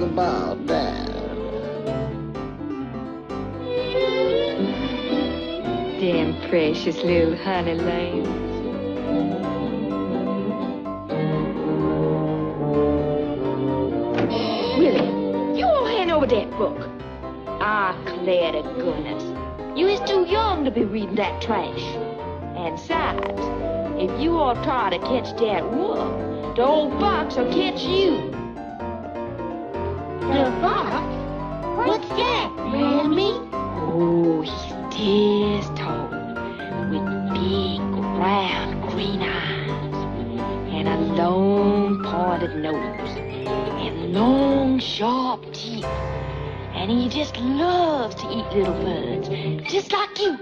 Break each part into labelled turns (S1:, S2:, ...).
S1: about that.
S2: Them precious little honey lambs. Willie, you won't hand over that book. I declare to goodness, you is too young to be reading that trash. And besides, if you all try to catch that wolf, the old fox will catch you.
S3: The fox? What's that, Mammy?
S2: Oh, he's this tall, with big, round, green eyes, and a long, pointed nose, and long, sharp teeth. And he just loves to eat little birds, just like you.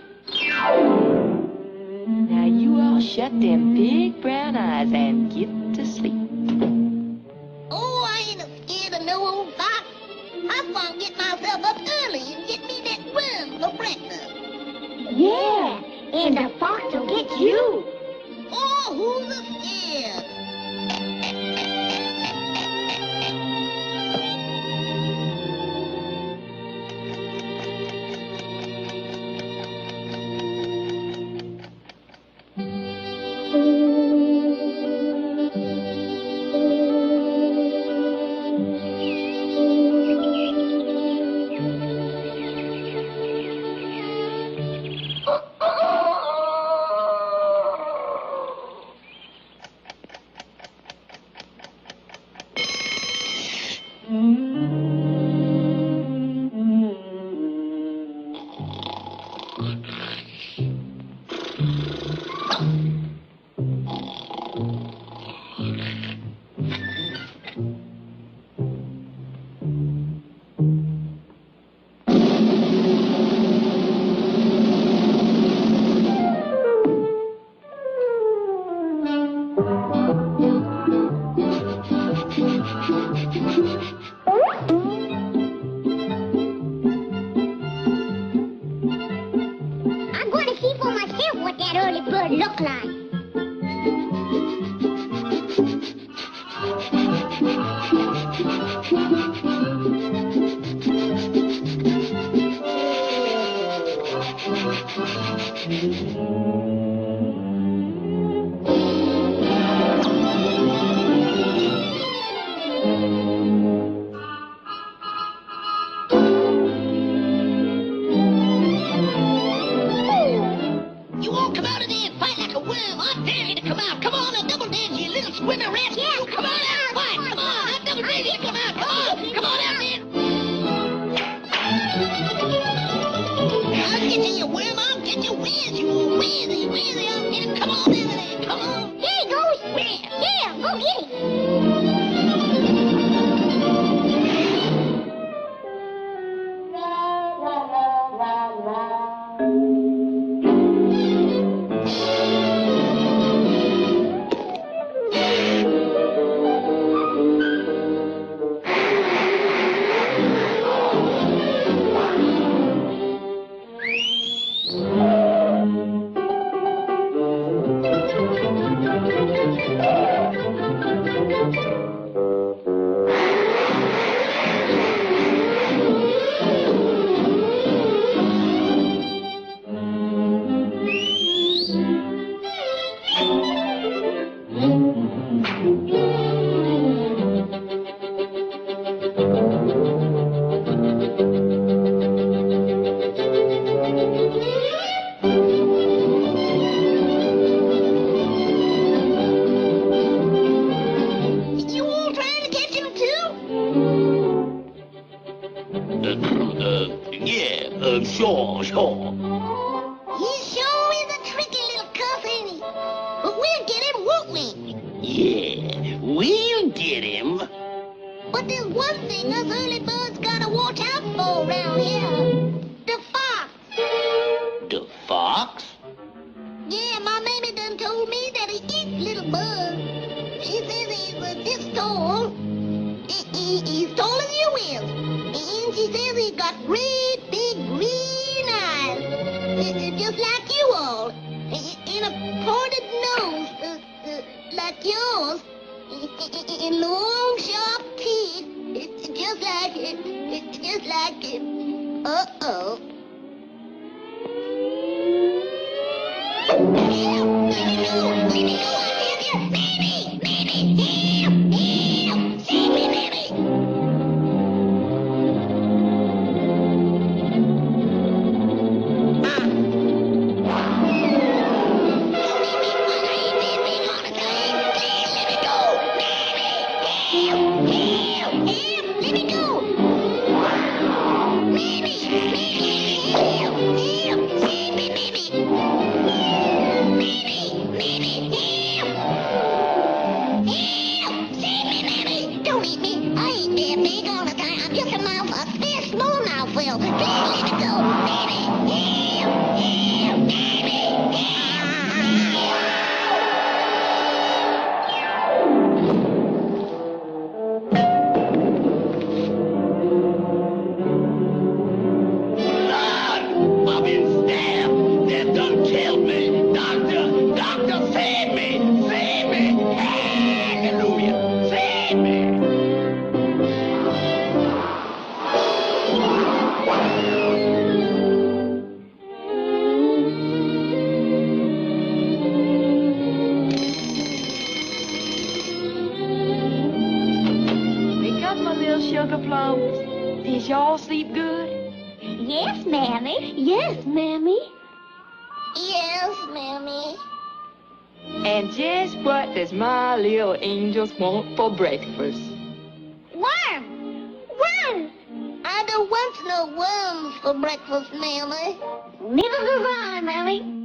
S2: Now you all shut them big brown eyes and get to sleep.
S3: Oh, I ain't scared of no old fox. I'm gonna get myself up early and get me that worm for breakfast.
S4: Yeah, and the fox will get you.
S3: Oh, who's scared?
S4: I'm going to see for myself what that early bird looked like.
S3: You all come out of there and fight like a worm. I dare you to come out. Come on, double dare you little swimmer rats.
S4: Yeah,
S3: Come on out and fight. Come on, I double dare you to come out. Come on out there. I'll get you, you worm. I'll get you. Where's you? Where's he? I'll get him. Come on over there. Come on.
S4: Here he goes.
S3: Where?
S4: Yeah, go get him.
S3: You all trying to catch him too?
S5: Sure.
S3: He sure is a tricky little cuss, ain't he? But we'll get him, won't we?
S5: Yeah, we'll get him.
S3: But there's one thing us early birds gotta watch out for around here. The fox.
S5: The fox?
S3: Yeah, my mammy done told me that he eats little bugs. She says he's this tall. He's tall as you is. And she says he's got great big green eyes. Just like you all. And a pointed nose. Like yours. And long sharp teeth. Just just like it. It's just like it. Uh-oh. Help! Let me go! Let me go! I tell you! Mammy! Mammy! Help! Help! Save me, Mammy! Don't eat me. I ain't that big all the time. I'm just a mouth, a very small mouth, Will. Please let me go. Mammy, help, help, Mammy,
S5: Lord, I've been stabbed. They done killed me. Doctor, doctor, save me. Save me. Hallelujah. Save me.
S2: Wake up, my little sugar plums. Did y'all sleep good?
S4: Yes, Mammy. Yes, Mammy.
S3: yes, Mammy.
S2: And just what does my little angels want for breakfast?
S3: Worm! Worm! I don't want no worms for breakfast, Mammy.
S4: Neither do I, Mammy.